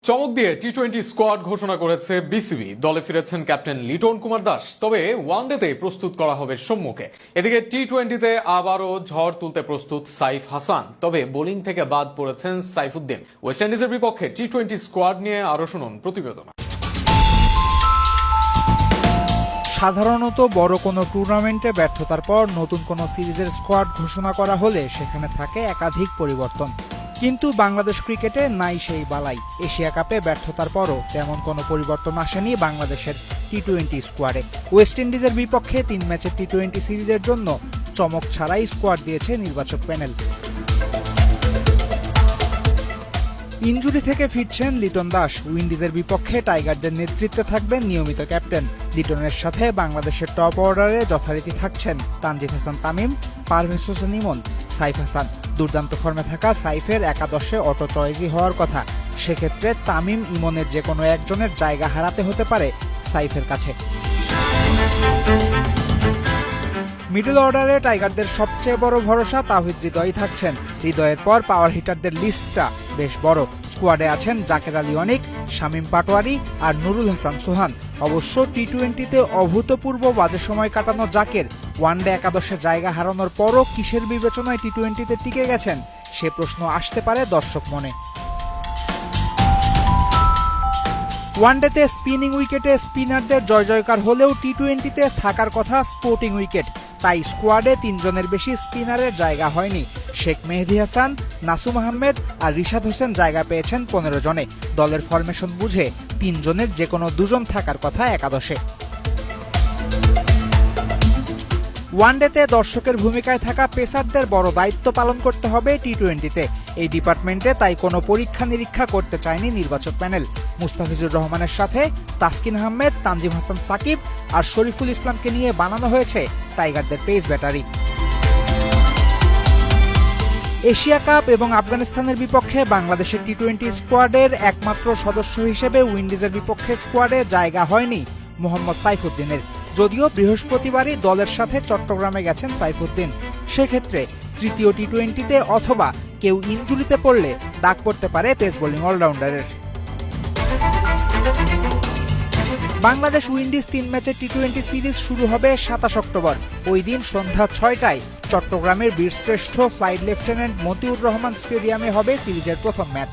চমক দিয়ে টি-20 স্কোয়াড ঘোষণা করেছে বিসিবি। দলে ফিরেছেন ক্যাপ্টেন লিটন কুমার দাস, তবে ওয়ানডেতে প্রস্তুত করা হবে সম্মুখে। এদিকে টি-20তে আবারও ঝড় তুলতে প্রস্তুত সাইফ হাসান, তবে বোলিং থেকে বাদ পড়েছেন সাইফুদ্দিন। ওয়েস্ট ইন্ডিজের বিপক্ষে টি-20 স্কোয়াড নিয়ে আরো শুনুন প্রতিবেদন। সাধারণত বড় কোনো টুর্নামেন্টে ব্যর্থতার পর নতুন কোনো সিরিজের স্কোয়াড ঘোষণা করা হলে সেখানে থাকে একাধিক পরিবর্তন, কিন্তু বাংলাদেশ ক্রিকেটে নাই সেই বালাই। এশিয়া কাপে ব্যর্থতার পরও তেমন কোনো পরিবর্তন আসেনি বাংলাদেশের টি-20 স্কোয়াডে। ওয়েস্ট ইন্ডিজের বিপক্ষে 3 ম্যাচের টি-20 সিরিজের জন্য চমক ছাড়াই স্কোয়াড দিয়েছে নির্বাচক প্যানেল। ইনজুরি থেকে ফিরছেন লিটন দাস। উইন্ডিজের বিপক্ষে টাইগারদের নেতৃত্বে থাকবেন নিয়মিত ক্যাপ্টেন। লিটনের সাথে বাংলাদেশের টপ অর্ডারে যথারীতি থাকছেন তানজিদ হাসান তামিম, পারভেজ হোসেন ইমন, সাইফ হাসান। দুর্দান্ত ফর্মে থাকা সাইফের একাদশে অটো চয়েসই হওয়ার কথা। সেক্ষেত্রে তামিম ইমনের যে কোনো একজনের জায়গা হারাতে হতে পারে সাইফের কাছে। মিডল অর্ডারে টাইগারদের সবচেয়ে বড় ভরসা তাওহিদ হৃদয়ই থাকছেন। হৃদয়ের পর পাওয়ার হিটারদের লিস্টটা বেশ বড়। স্কোয়াডে আছেন জাকের আলী অনিক, শামীম পাটোয়ারি আর নুরুল হাসান সোহান। অবশ্য টি-20তে অভূতপূর্ব বাজে সময় কাটানো জাকের ওয়ানডে একাদশে জায়গা হারানোর পরও কিসের বিবেচনায় টি-20তে টিকে গেছেন সে প্রশ্ন আসতে পারে দর্শক মনে। ওয়ানডেতে স্পিনিং উইকেটে স্পিনারদের জয় জয়কার হলেও টি-20তে থাকার কথা স্পোর্টিং উইকেট। তাই স্কোয়াডে 3 জনের বেশি স্পিনারের জায়গা হয়নি। শেখ মেহেদী হাসান, নাসুম আহমেদ আর রিশাদ হোসেন জায়গা পেয়েছেন 15 জনে। দলের ফরমেশন বুঝে 3 জনের যে কোনো 2 জন থাকার কথা একাদশে। ওয়ানডেতে দর্শকের ভূমিকায় থাকা পেসারদের বড় দায়িত্ব পালন করতে হবে টি-20তে। এই ডিপার্টমেন্টে তাই কোনো পরীক্ষা নিরীক্ষা করতে চায়নি নির্বাচক প্যানেল। মুস্তাফিজুর রহমানের সাথে তাসকিন আহমেদ, তানজিম হাসান সাকিব আর শরীফুল ইসলামকে নিয়ে বানানো হয়েছে টাইগারদের পেস ব্যাটারি। এশিয়া কাপ এবং আফগানিস্তানের বিপক্ষে বাংলাদেশের টি-20 স্কোয়াডের একমাত্র সদস্য হিসেবে উইন্ডিজের বিপক্ষে স্কোয়াডে জায়গা হয়নি মোহাম্মদ সাইফুদ্দিনের। যদিও বৃহস্পতিবারই দলের সাথে চট্টগ্রামে গেছেন সাইফুদ্দিন। সেক্ষেত্রে তৃতীয় টি-20তে অথবা কেউ ইনজুরিতে পড়লে ডাক পড়তে পারে পেস বোলিং অলরাউন্ডারের। বাংলাদেশ উইন্ডিজ 3 ম্যাচের টি-20 সিরিজ শুরু হবে 27 অক্টোবর। ওই দিন সন্ধ্যা 6টায় চট্টগ্রামের বীরশ্রেষ্ঠ ফ্লাইট লেফটেন্যান্ট মতিউর রহমান স্টেডিয়ামে হবে সিরিজের প্রথম ম্যাচ।